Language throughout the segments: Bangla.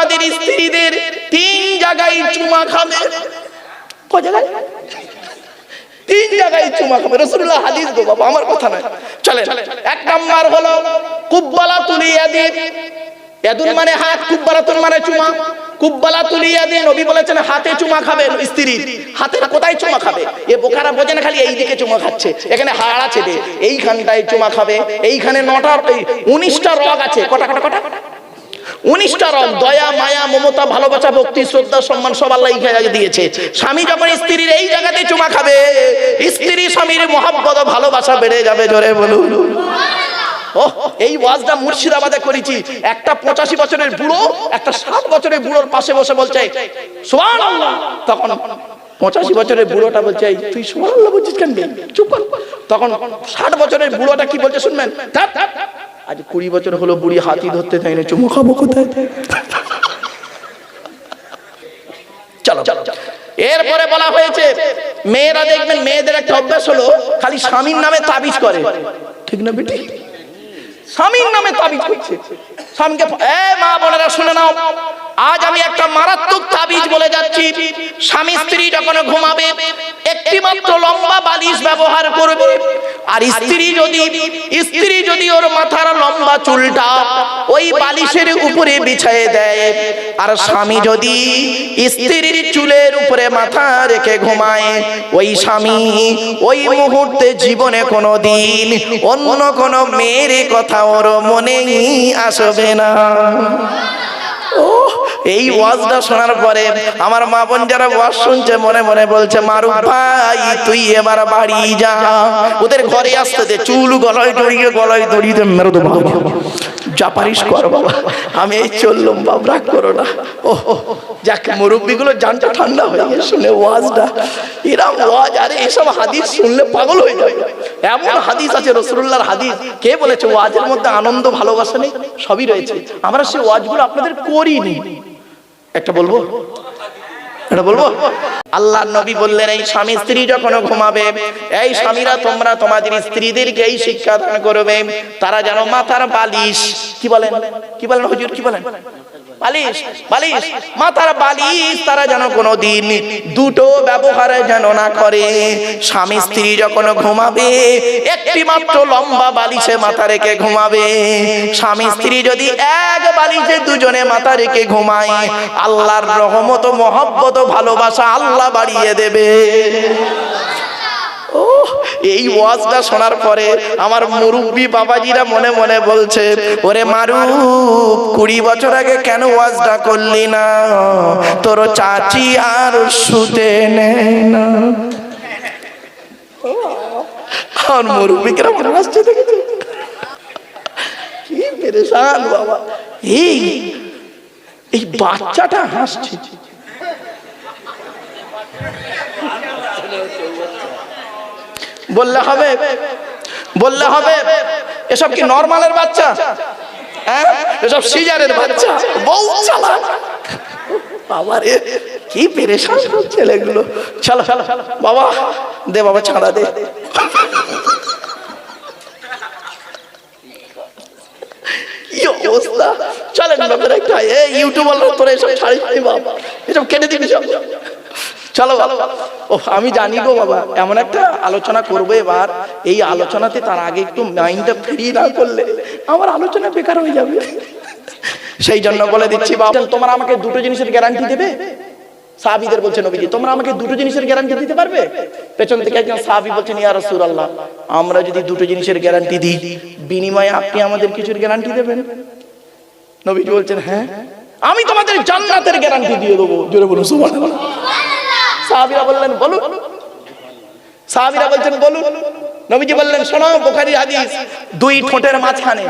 তোমাদের স্ত্রীদের 3 জায়গায় চুমা খাবে। কয় জায়গায়? 3 জায়গায় চুমা খাবে। রাসূলুল্লাহ হাদিস গো বাবা, আমার কথা নয়। চলেন, 1 নাম্বার হলো কুব্বালাতুল ইয়াদি। ইয়াদুন মানে হাত, কুব্বালাতুন মানে চুমা। কুব্বালাতুল ইয়াদি নবী বলেছেন হাতে চুমা খাবেন স্ত্রীর। হাতের কোথায় চুমা খাবে? এ বোকারা বোঝে না, খালি এই দিকে চুমা খাচ্ছে, এখানে হাড় আছে রে, এইখানটায় চুমা খাবে। এইখানে 19টা রগ আছে। কটা কটা কটা? 19টা রগ। দয়া, মায়া, মমতা, ভালোবাসা, ভক্তি, শ্রদ্ধা, সম্মান সব আল্লাহ এই জায়গায় দিয়েছে। স্বামী যখন স্ত্রীর এই জায়গাতে চুমা খাবে, স্ত্রী স্বামীর মহব্বত ভালোবাসা বেড়ে যাবে। জোরে বলুন। এই ওয়াজটা মুর্শিদাবাদে করেছি। একটা 85 বছরের বুড়ো একটা 60 বছরের বুড়োর পাশে বসে বলছে সুবহানাল্লাহ। তখন 85 বছরের বুড়োটা বলছে তুই সুবহানাল্লাহ বলছিস কেন? চুপ কর। তখন 60 বছরের বুড়োটা কি বলছে শুনবেন? আজ 20 বছর হলো বুড়ি হাতি ধরতে চাই না, চুমু খাবো কোথায়? চলো চলো। এরপরে বলা হয়েছে মেয়েরা দেখবেন, মেয়েদের একটা অভ্যাস হলো খালি স্বামীর নামে তাবিজ করে। ঠিক না বেটি? স্বামীর নামে তাবিজ করছে স্বামীকে। মা বোনেরা শুনে নাও, আজ আমি একটা মারাত্মক তাবিজ বলে যাচ্ছি। স্বামী স্ত্রী যখন ঘুমাবে একটি মাত্র লম্বা বালিশ ব্যবহার করবে। আর স্ত্রী যদি ওর মাথার লম্বা চুলটা ওই বালিশের উপরে বিছিয়ে দেয়, আর স্বামী যদি স্ত্রীর চুলের উপরে মাথা রেখে ঘুমায়, ওই স্বামী ওই মুহূর্তে জীবনে কোনোদিন অন্য কোনো মেয়ের কথা ওর মনেই আসবে না। এই ওয়াজটা শোনার পরে আমার মা বোন যারা ওয়াজ শুনছে মনে মনে বলছে মারুফ ভাই তুই এবার বাড়ি যা, ওদের ঘরে আসতে দে, চুল গলায় দড়িয়ে মেরে দেবো, যা পারিস কর বাবা, আমি এই চললাম বাপ, রাগ করো না। যাক, মুরব্বীগুলো জানটা ঠান্ডা হয়ে গেছে শুনে ওয়াজটা। এরকম ওয়াজ, আরে এসব হাদিস শুনলে পাগল হয়ে যাবে। এমন হাদিস আছে রাসূলুল্লাহর হাদিস, কে বলেছে ওয়াজের মধ্যে আনন্দ ভালোবাসা নেই? সবই রয়েছে। আমরা সেই ওয়াজগুলো আপনাদের করিনি। একটা বলবো, এটা বলবো। আল্লাহর নবী বললেন এই স্বামী স্ত্রী যখন ঘুমাবে, এই স্বামীরা তোমরা তোমাদের স্ত্রীদেরকে এই শিক্ষা দান করবে, তারা যেন মাথার বালিশ, কি বলেন হুজুর, কি বলেন? বালিশ, মাথার বালিশ তারা যেন কোনোদিন দুটো ব্যবহার যেন না করে। স্বামী স্ত্রী যখন ঘুমাবে একটি মাত্র লম্বা বালিশে মাথা রেখে ঘুমাবে। স্বামী স্ত্রী যদি এক বালিশে দুজনে মাথা রেখে ঘুমায়, আল্লাহর রহমত, মহব্বত, ভালোবাসা আল্লাহ বাড়িয়ে দেবে। এই ওয়াজটা শোনার পরে আমার মুরব্বী বাবাজিরা মনে মনে বলছে ওরে মারুফ 20 বছর আগে কেন ওয়াজটা করলি না? তোর চাচি আর শুতে নেয় না। আর মুরব্বীরা মনে হাসছে, দেখেছো কি পেরেশান বাবা। এই বাচ্চাটা হাসছে, বললে হবে এসব কি নরমালের বাচ্চা? এসব সিজারের বাচ্চা, বউ চালাক। বাবারে কি পেরেশান ছেলেগুলো। চলো বাবা, দে বাবা, ছাড়া দে। কি অবস্থা। চলেন বাবা, একটা ইউটিউবার তোরা এসব ছাড়ি বাবা, এসব কেটে দিবি সব। চলো, আমি জানি গো বাবা, এমন একটা আলোচনা করবো এবার। এই আলোচনাতে তার আগে একটু মাইন্ডটা ফ্রি না করলে আমার আলোচনা বেকার হয়ে যাবে। সেই জন্য বলে দিচ্ছি বাবা, তোমরা আমাকে দুটো জিনিসের গ্যারান্টি দেবে? সাহাবীদের বলছে নবীজি তোমরা আমাকে দুটো জিনিসের গ্যারান্টি দিতে পারবে? পেছন থেকে একজন সাহাবী বলছেন ইয়া রাসূলুল্লাহ, আমরা যদি দুটো জিনিসের গ্যারান্টি দিই, বিনিময়ে আপনি আমাদের কিছুর গ্যারান্টি দেবেন? নবীজি বলছেন হ্যাঁ, আমি তোমাদের জান্নাতের গ্যারান্টি দিয়ে দেবো। জোরে বলুন সুবহানাল্লাহ। সাহাবীরা বললেন বলুন। সাহাবীরা বলছেন বলুন। নবীজি বললেন শোনো, বুখারীর হাদিস, দুই ঠোঁটের মাঝখানে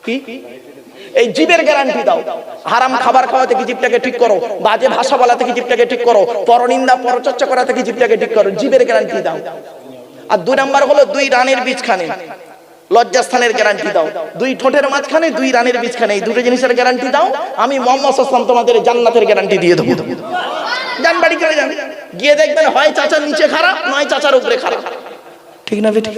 কি এই জিভের গ্যারান্টি দাও। হারাম খাবার খাওয়া থেকে জিভটাকে ঠিক করো, বাজে ভাষা বলা থেকে জিভটাকে ঠিক করো, পরনিন্দা পরচর্চা করা থেকে জিভটাকে ঠিক করো, জিভের গ্যারান্টি দাও। আর 2 নাম্বার হলো 2 রানের বীজখানে, লজ্জাস্থানের গ্যারান্টি দাও। 2 ঠোঁটের মাঝখানে 2 রানের বীজখানে, এই দুটো জিনিসের গ্যারান্টি দাও, আমি মুহাম্মদ সাল্লাল্লাহু আলাইহি ওয়াসাল্লাম তোমাদের জান্নাতের গ্যারান্টি দিয়ে দেবো। যান বাড়ি করে যান, গিয়ে দেখবেন হয় চাচার নিচে খারাপ, নয় চাচার উপরে খারাপ। ঠিক না বেটি?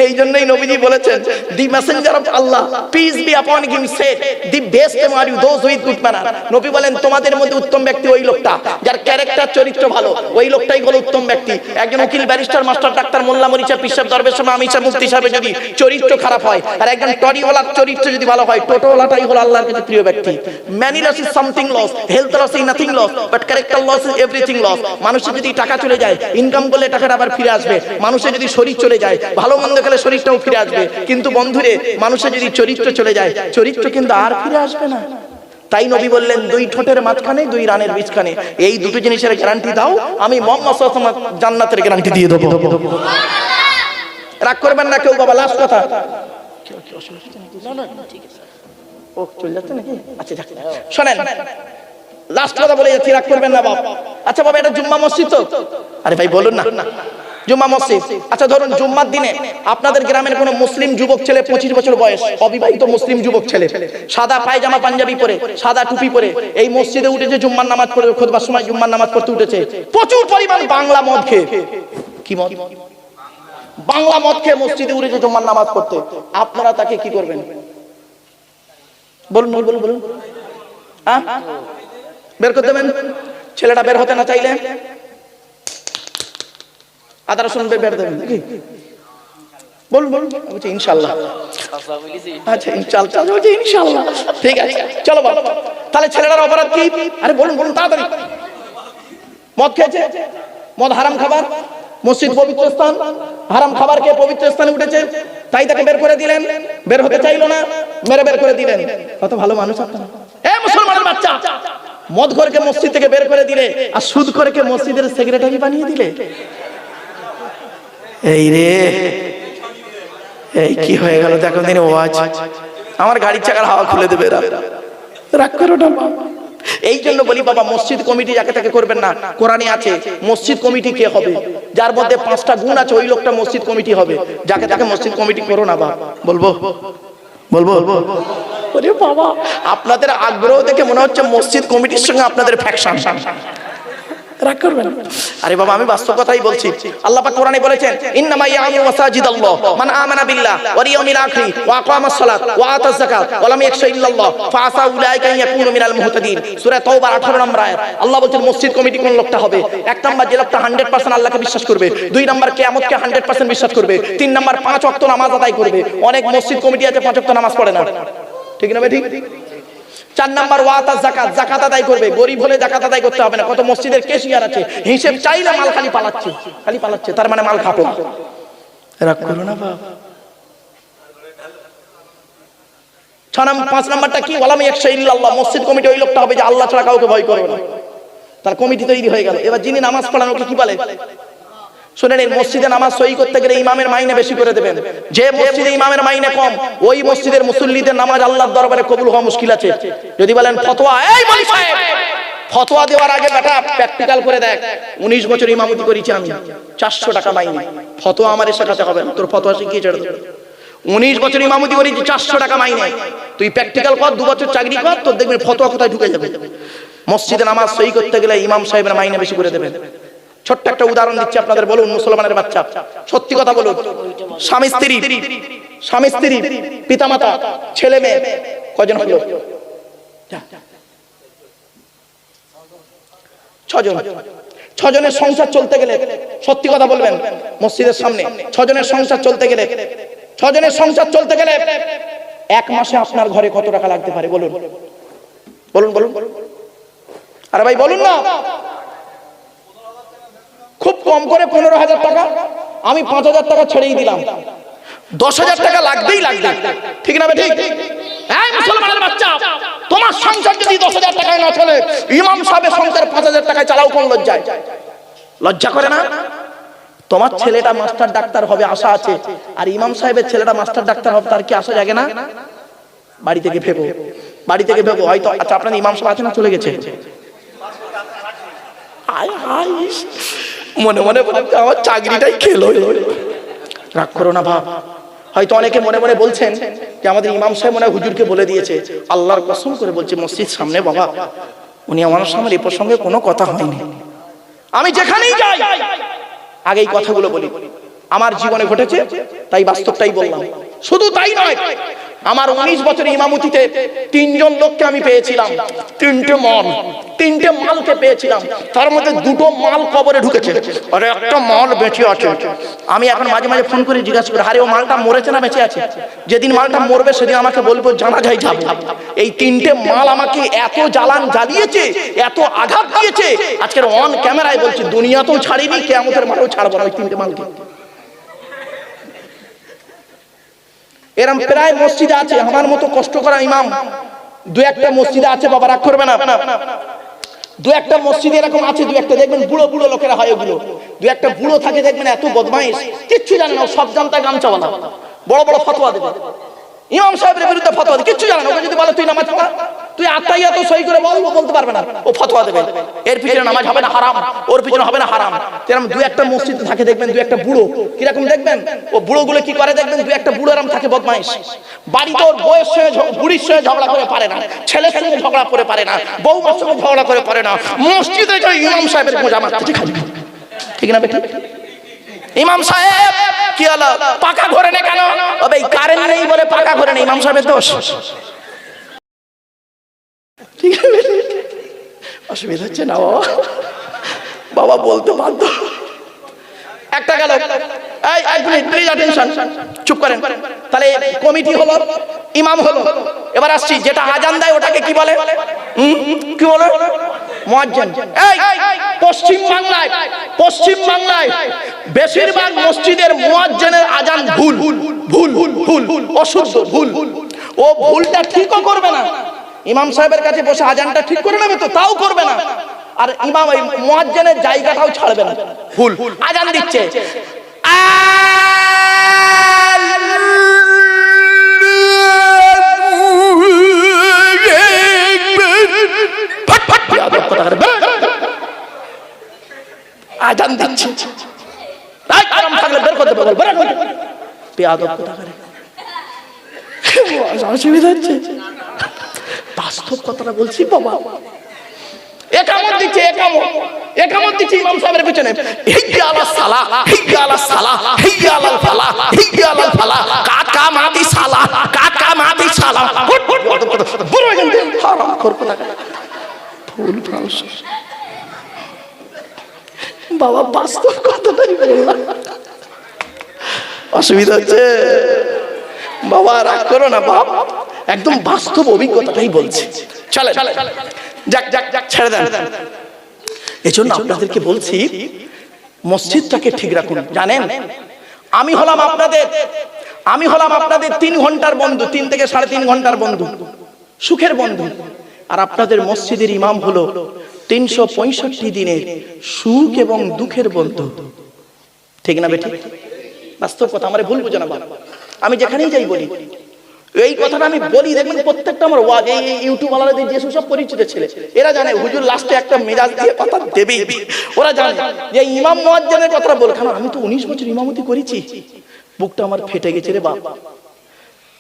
এই জন্যই নবীজি বলেছেন, the messenger of Allah peace be upon him said, the best are you those with good manner. নবী বলেন তোমাদের মধ্যে উত্তম ব্যক্তি ওই লোকটা যার ক্যারেক্টার চরিত্র ভালো, ওই লোকটাই হলো উত্তম ব্যক্তি। একজন উকিল, ব্যারিস্টার, মাস্টার, ডাক্তার, মোল্লা, মরিচা, পিসাব, দরবেশ, আমিষা, মুফতি সাহেব যদি চরিত্র খারাপ হয়, আর একজন টরিওয়ালার চরিত্র যদি ভালো হয়, টোটোওয়ালাটাই হলো আল্লাহর কাছে প্রিয় ব্যক্তি। Money loss is something loss, health loss is nothing loss, but character loss is everything loss. মানুষের যদি টাকা চলে যায়, ইনকাম করলে টাকাটা আবার ফিরে আসবে। মানুষের যদি শরীর চলে যায়, ভালো মন্দ খেলে শরীরটাও ফিরে আসবে। কিন্তু বন্ধুরে, মানুষের যদি চরিত্র চলে যায়, চরিত্র কিন্তু আর ফিরে আসবে না। তাই নবী বললেন, দুই ঠোঁটের মাঝখানে, দুই রানের বীজখানে, এই দুটো জিনিসের গ্যারান্টি দাও, আমি মুহাম্মদ সাল্লাল্লাহু আলাইহি ওয়াসাল্লাম জান্নাতের গ্যারান্টি দিয়ে দেব। রাগ করবেন না কেউ বাবা, লাস্ট কথা। ও চলে যাচ্ছে নাকি? আচ্ছা শোনেন, লাস্ট কথা বলে যাচ্ছি, রাগ করবেন না বাবা। আচ্ছা বাবা, এটা জুম্মা মসজিদ তো? আরে ভাই বলুন না, জুম্মা মসজিদ। আচ্ছা ধরুন জুম্মার দিনে আপনাদের গ্রামের কোন মুসলিম যুবক ছেলে, 25 বছর বয়স, অবিবাহিত মুসলিম যুবক ছেলে, সাদা পায়জামা পাঞ্জাবি পরে, সাদা টুপি পরে এই মসজিদে উঠেছে, জুম্মার নামাজ পড়ে, খুতবার সময় জুম্মার নামাজ পড়তে উঠেছে, প্রচুর পরিমাণ বাংলা মদ খেয়ে। কি মদ? বাংলা মদ খেয়ে মসজিদে উঠেছে জুম্মার নামাজ পড়তে। আপনারা তাকে কি করবেন? বলুন বলুন বলুন। হ্যাঁ, বের করে দেবেন? ছেলেটা বের হতে না চাইলে আদার শুনবে, বের দেবেন নাকি? বলুন বলুন। বলছি ইনশাআল্লাহ। আচ্ছা ইনশাআল্লাহ, বলছি ইনশাআল্লাহ, ঠিক আছে চলো বাবা। তাহলে ছেলেটার অপরাধ কি? আরে বলুন বলুন তাড়াতাড়ি। মদ খেয়েছে, মদ হারাম খাবার, মসজিদ পবিত্র স্থান, হারাম খাবার খেয়ে পবিত্র স্থানে উঠেছে, তাই তাকে বের করে দিলেন। বের হতে চাইলো না, মেরে বের করে দিলেন। কত ভালো মানুষ আপনারা। এ মুসলমানের বাচ্চা, মদ ঘরকে মসজিদ থেকে বের করে দিলে, আর সুদ ঘরকে মসজিদের সেক্রেটারি বানিয়ে দিলে। এই রে, এই কি হয়ে গেল দেখো দিন ওয়াজ। আমার গাড়ির চাকার হাওয়া খুলে দেবে। রাগ করো না। এই জন্য বলি বাবা, মসজিদ কমিটি যাকে তাকে করবেন না। কোরআনে আছে মসজিদ কমিটি কে হবে? যার মধ্যে 5টা গুণ আছে, ওই লোকটা মসজিদ কমিটি হবে। যাকে তাকে মসজিদ কমিটি করো না বাবা। বলবো বলবো ওরে বাবা, আপনাদের আগ্রহ দেখে মনে হচ্ছে মসজিদ কমিটির সঙ্গে আপনাদের ফ্যাকশন। রাগ করবেন। আরে বাবা, আমি বাস্তব কথাই বলছি। আল্লাহ পাক কোরআনে বলেছেন, ইন্নামা ইয়ামুরু মাসাজিদাল্লাহ মান আমানা বিল্লাহ ওয়াল ইয়াউমিল আখির ওয়া আকামাস সালাত ওয়া আতাজ যাকাত ওয়া লাম ইয়াখশা ইল্লাল্লাহ ফাআসা উলাইকা ইয়াকুনু মিনাল মুহতাদিন। সূরা তাওবার 18 নম্বর আয়াত। আল্লাহ বলেন মসজিদ কমিটি কোন লোকটা হবে? 1 নাম্বার যে লোকটা 100% আল্লাহকে বিশ্বাস করবে, 2 নাম্বার কিয়ামতকে 100% বিশ্বাস করবে, 3 নাম্বার 5 ওয়াক্ত নামাজ আদায় করবে। অনেক মসজিদ কমিটি আছে 5 ওয়াক্ত নামাজ পড়ে না, ঠিক না? ঠিক। 4 নাম্বার ওয়াতা যাকাত, যাকাত আদায় করবে। গরিব হলে যাকাত আদায় করতে হবে না। কত মসজিদের কেশিয়ার আছে, হিসাব চাইলে মাল খালি পালাচ্ছে, তার মানে মাল খাবো। রাগ করো না বাবা। 5 নাম্বারটা কি? ওয়ালাম ইয়াখশা ইল্লাল্লাহ, মসজিদ কমিটি ওই লোকটা হবে যে আল্লাহ ছাড়া কাউকে ভয় করবে না। তার কমিটি তৈরি হয়ে গেল। এবার যিনি নামাজ পড়ান ওকে কি বলে? শুনেন, এই মসজিদে নামাজ সহি করতে গেলে ইমামের মাইনে বেশি করে দেবেন। যে মসজিদে ইমামের মাইনে কম, ওই মসজিদের মুসল্লিদের নামাজ আল্লাহর দরবারে কবুল হওয়া মুশকিল আছে। যদি বলেন ফতোয়া, এই বলি সাহেব, ফতোয়া দেওয়ার আগে বেটা প্র্যাকটিক্যাল করে দেখ। 19 বছর ইমামতি করেছি আমি, 400 টাকা মাইনে। ফতোয়া আমার শেখাতে হবে না, তোর ফতোয়া শিখিয়ে ছেড়ে দেব। 19 বছর ইমামতি করেছি, 400 টাকা মাইনে। তুই প্র্যাকটিক্যাল কর, 2 বছর চাকরি কর, তোর দেখবেন ফতোয়া কোথায় ঢুকে যাবে। মসজিদে নামাজ সহি করতে গেলে ইমাম সাহেবের মাইনে বেশি করে দেবেন। ছোট্ট একটা উদাহরণ দিচ্ছি আপনাদের, বলুন মুসলমানের বাচ্চা, সত্যি কথা বলুন। স্বামী স্ত্রী, পিতামাতা, ছেলে মেয়ে কজন হলো? 6 জন। 6 জনের সংসার চলতে গেলে, সত্যি কথা বলবেন মসজিদের সামনে, 6 জনের সংসার চলতে গেলে, 6 জনের সংসার চলতে গেলে 1 মাসে আপনার ঘরে কত টাকা লাগতে পারে? বলুন বলুন বলুন। আরে ভাই বলুন না। খুব কম করে 15,000 টাকা। আমি 5,000 টাকা ছেড়েই দিলাম, 10,000 টাকা লাগবেই লাগবে, ঠিক না? ঠিক। এই মুসলমানের বাচ্চা, তোমার সংসার যদি 10,000 টাকায় না চলে, ইমাম সাহেবের সংসার 5,000 টাকায় চালাও, কোন লজ্জায়? লজ্জা করে না? তোমার ছেলেটা মাস্টার ডাক্তার হবে আশা আছে, আর ইমাম সাহেবের ছেলেটা মাস্টার ডাক্তার হবে, তার কি আশা জাগে না? বাড়ি থেকে ভেবো হয়তো। আচ্ছা আপনার ইমাম সাহেব আছে না? চলে গেছে। মনে মনে আমার চাকরিটাই খেলো। রাগ করো না বাপ। হয়তো অনেকে মনে মনে বলছেন যে আমাদের ইমাম সাহেব মনে হয় হুজুরকে বলে দিয়েছে। আল্লাহর কসম করে বলছে, মসজিদ সামনে বাবা, উনি আমার সামনে এই প্রসঙ্গে কোনো কথা হয়নি। আমি যেখানেই যাই আগে এই কথাগুলো বলি। আমার জীবনে ঘটেছে, তাই বাস্তবটাই বললাম। শুধু তাই নয়, আমার 19 বছরের ইমামতিতে 3 জন লোককে আমি পেয়েছিলাম, 3টে মালকে পেয়েছিলাম। তার মধ্যে 2টো মাল কবরে ঢুকেছে আর একটা মাল বেঁচে আছে। আমি এখন মাঝে মাঝে ফোন করে জিজ্ঞাসা করি, আরে ও মালটা মরেছে না বেঁচে আছে? যেদিন মালটা মরবে সেদিন আমাকে বলবো জানাজায় যাবো। এই 3টে মাল আমাকে এত জ্বালিয়েছে, এত আঘাত দিয়েছে, আজকের অন ক্যামেরায় বলছি, দুনিয়াতেও ছাড়িনি, কিয়ামতের মাঠেও ছাড়বো না ওই 3টে মালকে। এরম প্রায় মসজিদে আছে আমার মতো কষ্ট করা ইমাম, 2-1টা মসজিদে আছে, বাবা রাগ করবে না। 2-1টা মসজিদে এরকম আছে, 2-1টা দেখবেন বুড়ো বুড়ো লোকেরা হয় ওগুলো, 2-1টা বুড়ো থাকে দেখবেন এত বদমাইশ, কিচ্ছু জানে না, সব জানতা গামছাওয়ালা, বড় বড় ফতোয়া দেবে, ইমাম সাহেবের বিরুদ্ধে ফতোয়া দেবে, কিচ্ছু জানে না। ওকে যদি বলে তুই নামাজ পড়া, তুই আত্মাইয়া তো সই করে বল, ও বলতে পারবে না, ও ফতোয়া দেবে, এর পিছনে নামাজ হবে না হারাম, ওর পিছনে হবে না হারাম। এরকম 2-1টা মসজিদে থাকে দেখবেন 2-1টা বুড়ো, কিরকম দেখবেন, ও বুড়োগুলো কি করে দেখবেন, 2-1টা বুড়ো এরকম থাকে বদমাইশ, বাড়িতে ওর বউয়ের সঙ্গে বুড়ির সঙ্গে ঝগড়া করে পারে না, ছেলের সঙ্গে ঝগড়া করে পারে না, বউমার সঙ্গে ঝগড়া করে পারে না, মসজিদে যায় ইমাম সাহেবের মোজা মারতে খালি, ঠিক না বেটা? ইমাম সাহেব কি হলো, পাকা ঘরে নেই কেন? ওই কারেন্ট নেই বলে পাকা ঘরে নেই, ইমাম সাহেবের দোষ। ঠিক আছে, অসুবিধা হচ্ছে না বাবা, বাবা বলতে বাধ্য। একটা গেল, এই এক মিনিট প্লিজ অ্যাটেনশন, চুপ করেন। তাহলে কমিটি হলো, ইমাম হলো, এবার আসছি যেটা আজান দেয় ওটাকে কি বলে? কি বলে? মুয়াজ্জিন। এই পশ্চিম বাংলায় বেশিরভাগ মসজিদের মুয়াজ্জিনের আজান ভুল, অশুদ্ধ, ভুল। ও ভুলটা ঠিকও করবে না, ইমাম সাহেবের কাছে বসে আজানটা ঠিক করে নেবে তো, তাও করবে না, আর ইমাম ওই মুয়াজ্জিনের জায়গাটাও ছাড়বে না, ভুল। আজান দিচ্ছে, আজান দিচ্ছে, বের করতে পারবো, অসুবিধা হচ্ছে, বাস্তব কথাটা বলছি বাবা। একামত দিচ্ছে, একামত দিচ্ছে ইমাম সাহেবের পিছনে, হিজ্জা আলাস সালাহ, হিজ্জা আলাস সালাহ, হিজ্জা আলাল ফালাহ, হিজ্জা আলাল ফালাহ, কাকা মাদি সালাহ, কাকা মাদি সালাহ, পুরো এখান থেকে হারাম করব না, ভুল ভাল। বাবা বাস্তব কথাটাই বললাম, অসুবিধা হচ্ছে বাবা, রাগ করো না বাবা, একদম বাস্তব অভিজ্ঞতাটাই বলছি। চলে যাক ছেড়ে দেন। এজন্য আপনাদেরকে বলছি মসজিদটাকে ঠিক রাখুন। জানেন আমি হলাম আপনাদের 3 ঘন্টার বন্ধু, 3 থেকে 3.5 ঘন্টার বন্ধু, সুখের বন্ধু, আর আপনাদের মসজিদের ইমাম হলো 365 দিনের সুখ এবং দুঃখের বন্ধু, ঠিক না বেঠিক? বাস্তব কথা, আমারে ভুল বুঝো না বাবা, আমি যেখানেই যাই বলি এই কথাটা, আমি বলি দেখবেন প্রত্যেকটা আমার ওয়াজ, এই ইউটিউব ওয়ালাদের যে সব পরিচিত ছেলে, এরা জানে হুজুর লাস্টে একটা মেজাজ দিয়ে কথা দেবেই, ওরা জানে যে ইমাম মুয়াজ্জিনের কথাটা বল। কারণ আমি তো 19 বছর ইমামতি করেছি, বুকটা আমার ফেটে গেছে রে বাবা,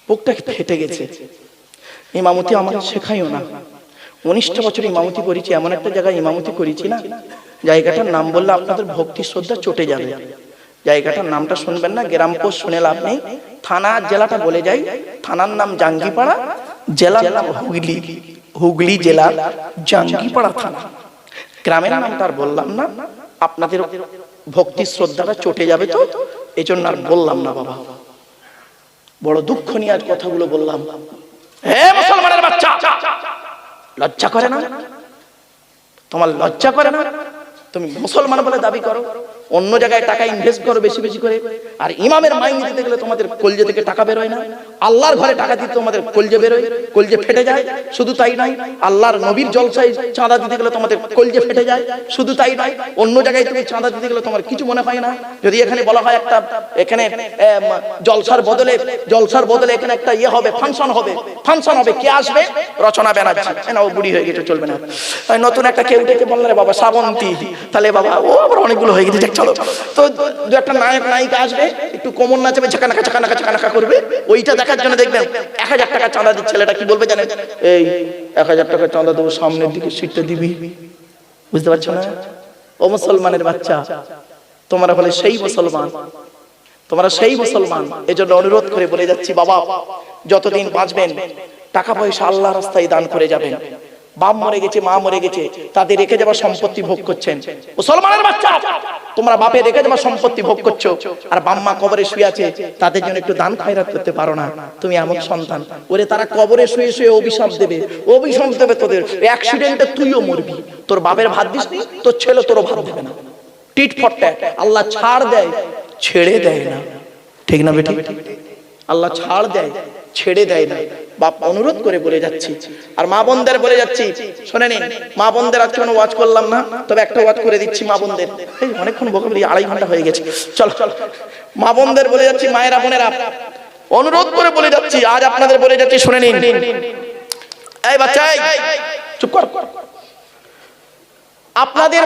বুকটা ফেটে গেছে। ইমামতি আমার শেখাইও না, 19টা বছর ইমামতি করেছি, এমন একটা জায়গায় ইমামতি করেছি না, জায়গাটার নাম বললে আপনাদের ভক্তি শ্রদ্ধা চটে যাবে। জায়গাটার নামটা শুনবেন না, গ্রাম পোস্ট শুনে লাভ নেই, থানা জেলাটা বলে যাই, থানার নাম জাঙ্গিপাড়া, জেলার নাম হুগলি জেলা জাঙ্গিপাড়া থানা, গ্রামের নাম তার বললাম না, আপনাদের ভক্তি শ্রদ্ধাটা চটে যাবে, তো এই জন্য আর বললাম না বাবা, বড় দুঃখ নিয়ে আজ কথাগুলো বললাম। হে মুসলমানের বাচ্চা, লজ্জা করে না তোমার? লজ্জা করে না? তুমি মুসলমান বলে দাবি করো, অন্য জায়গায় টাকা ইনভেস্ট করো বেশি বেশি করে, আর ইমামের মাইনে দিতে গেলে তোমাদের কলজে থেকে টাকা বেরোয় না, আল্লাহর ঘরে টাকা দিতে তোমাদের কলজে বেরোয়, কলজে ফেটে যায়। শুধু তাই নয়, আল্লাহর নবীর জলসায় চাঁদা দিতে গেলে তোমাদের কলজে ফেটে যায়। শুধু তাই নয়, অন্য জায়গায় তুমি চাঁদা দিতে গেলে তোমার কিছু মনে হয় না। যদি এখানে বলা হয় একটা এখানে জলসার বদলে এখানে একটা ইয়ে হবে, ফাংশন হবে, কে আসবে? রচনা ব্যানার্জি, না ও বুড়ি হয়ে গেছে, চলবে না। নতুন একটা কেউ ডেকে বললে রে বাবা শ্রাবন্তী, তাহলে বাবা ও আবার অনেকগুলো হয়ে গেছে, চলো তো 2-একটা নায়ক নায়িকা আসবে, একটু কোমর নাচাবে, ঝাঁকানাকা করবে, ওইটা দেখার জন্য দেখবেন 1000 টাকা চাঁদা দিচ্ছে। ছেলেটা কি বলবে জানেন? এই 1000 টাকা চাঁদা দেবো, সামনের দিকে সিটটা দিবি, বুঝতে পারছো না? ও মুসলমানের বাচ্চা, তোমরা বলে সেই মুসলমান, তোমরা সেই মুসলমান। এজন্য অনুরোধ করে বলে যাচ্ছি, বাবা যতদিন বাঁচবেন টাকা পয়সা আল্লাহ রাস্তায় দান করে যাবেন। বাপ মরে গেছে, মা মরে গেছে, তাদের রেখে যাওয়া সম্পত্তি ভোগ করছেন। মুসলমানের বাচ্চা, তোমরা বাপে রেখে যাওয়া সম্পত্তি ভোগ করছো, আর বাম্মা কবরে শুয়ে আছে, তাদের জন্য একটু দান খয়রাত করতে পারো না? তুমি এমন সন্তান, ওরে তারা কবরে শুয়ে শুয়ে অভিশাপ দেবে, অভিশাপ দেবে তোদের। অ্যাক্সিডেন্টে তুইও মরবি, তোর বাপের ভাত দিস নি, তোর ছেলে তোরও ভাত দেবে না। Tit for tat. আল্লাহ ছাড় দেয়, ছেড়ে দেয় না, ঠিক না বেটা? আল্লাহ ছাড় দেয়, ছেড়ে দেয় না। বাপ অনুরোধ করে বলে যাচ্ছি, আর মা বোনদের বলে যাচ্ছি, শুনে নিন। মা বোনদের আজকে কোনো ওয়াজ করলাম না, তবে একটা ওয়াজ করে দিচ্ছি মা বোনদের। এই অনেকক্ষণ বকে বলি, 2.5 ঘন্টা হয়ে গেছে। চল চল, মা বোনদের বলে যাচ্ছি, মায়েরা বোনেরা অনুরোধ করে বলে যাচ্ছি, আজ আপনাদের বলে যাচ্ছি, শুনে নিন। এই বাচ্চা, চুপ কর। আপনাদের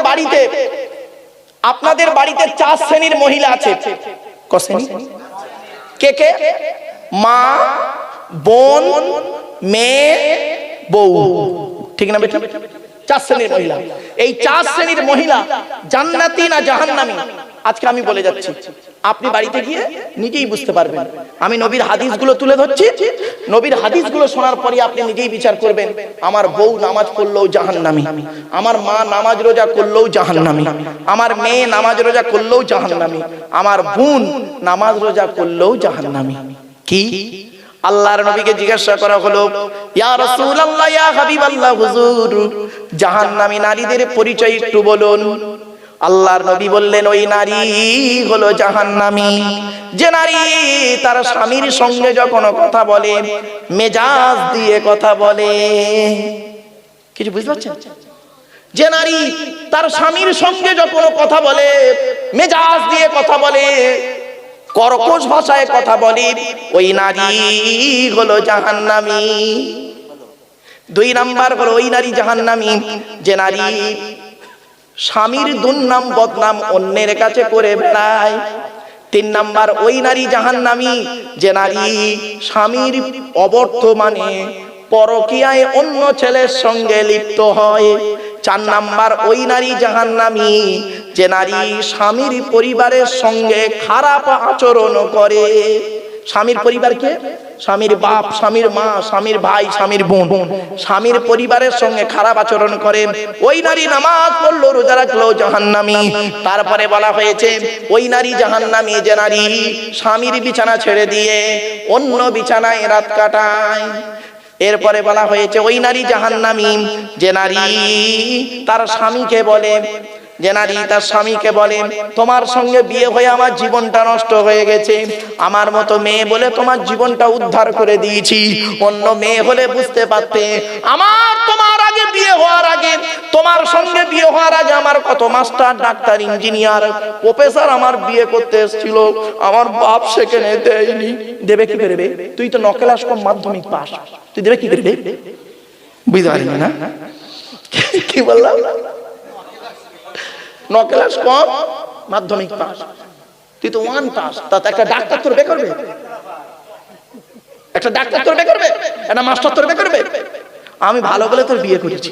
বাড়িতে 4 শ্রেণীর মহিলা আছে। ক শ্রেণী? কে কে? মা, বোন, মেয়ে, বউ, ঠিক না বেটা? 4 শ্রেণীর মহিলা। এই 4 শ্রেণীর মহিলা জান্নাতি না জাহান্নামী? আজকে আমি বলে যাচ্ছি, আপনি বাড়িতে গিয়ে নিজেই বুঝতে পারবেন। আমি নবীর হাদিসগুলো তুলে ধরছি, নবীর হাদিসগুলো শোনার পরে আপনি নিজেই বিচার করবেন। আমার বউ নামাজ পড়লেও জাহান্নামী, আমার মা নামাজ রোজা করলেও জাহান্নামী, আমার মেয়ে নামাজ রোজা করলেও জাহান্নামী, আমার বোন নামাজ রোজা করলেও জাহান্নামী। কি? আল্লাহর নবীকে জিজ্ঞাসা করা হলো, ইয়া রাসূলুল্লাহ, ইয়া হাবিবাল্লাহ, হুজুর জাহান্নামী নারীদের পরিচয় একটু বলুন। আল্লাহর নবী বললেন, ওই নারী হলো জাহান্নামী যে নারী তার স্বামীর সঙ্গে যখন কথা বলে মেজাজ দিয়ে কথা বলে। কিছু বুঝতে পারছেন? যে নারী তার স্বামীর সঙ্গে যখন কথা বলে মেজাজ দিয়ে কথা বলে, কর্কশ ভাষায় কথা বলে, ওই নারী হলো জাহান্নামী। 2 নাম্বার হলো ওই নারী জাহান্নামী যে নারী স্বামীর দুর্নাম বদনাম অন্যের কাছে করে বেড়ায়। 3 নাম্বার ওই নারী জাহান্নামী যে নারী স্বামীর অবর্তমানে পরকীয়ায় অন্য ছেলের সঙ্গে লিপ্ত হয়। 4 নাম্বার ওই নারী জাহান্নামী যে নারী স্বামীর পরিবারের সঙ্গে খারাপ আচরণ করে। স্বামীর পরিবারকে, স্বামীর বাপ, স্বামীর মা, স্বামীর ভাই, স্বামীর বোন, স্বামীর পরিবারের সঙ্গে খারাপ আচরণ করে, ওই নারী নামাজ পড়লো রোজা রাখলো জাহান্নামী। তারপরে বলা হয়েছে ওই নারী জাহান্নামী যে নারী স্বামীর বিছানা ছেড়ে দিয়ে অন্য বিছানায় রাত কাটায়। এরপরে বলা হয়েছে ওই নারী জাহান্নামী যে নারী তার স্বামীকে বলে, যে নারী তার স্বামীকে বলে, তোমার সঙ্গে বিয়ে হয়ে আমার জীবনটা নষ্ট হয়ে গেছে, আমার মতো মেয়ে বলে তোমার জীবনটা উদ্ধার করে দিয়েছি, অন্য মেয়ে হলে বুঝতে পারতে আমার তোমার আগে বিয়ে হওয়ার আগে, তোমার সঙ্গে বিয়ে হওয়ার আগে আমার কত মাস্টার, ডাক্তার, ইঞ্জিনিয়ার, প্রফেসর আমার বিয়ে করতে এসেছিল, আমার বাপ সেখানে দেয়নি। দেবে কি করবে? তুই তো 9 ক্লাস কম মাধ্যমিক পাস, তুই দেবে কি করবে? বুঝতে পারিনি না? কি বললাম? 9 ক্লাস কম মাধ্যমিক পাস, তুই তো 1 পাস। তাতে একটা ডাক্তার তোর বে করবে? একটা ডাক্তার তোর বে করবে? একটা মাস্টার তোর বে করবে? আমি ভালো বলে তোর বিয়ে করেছি,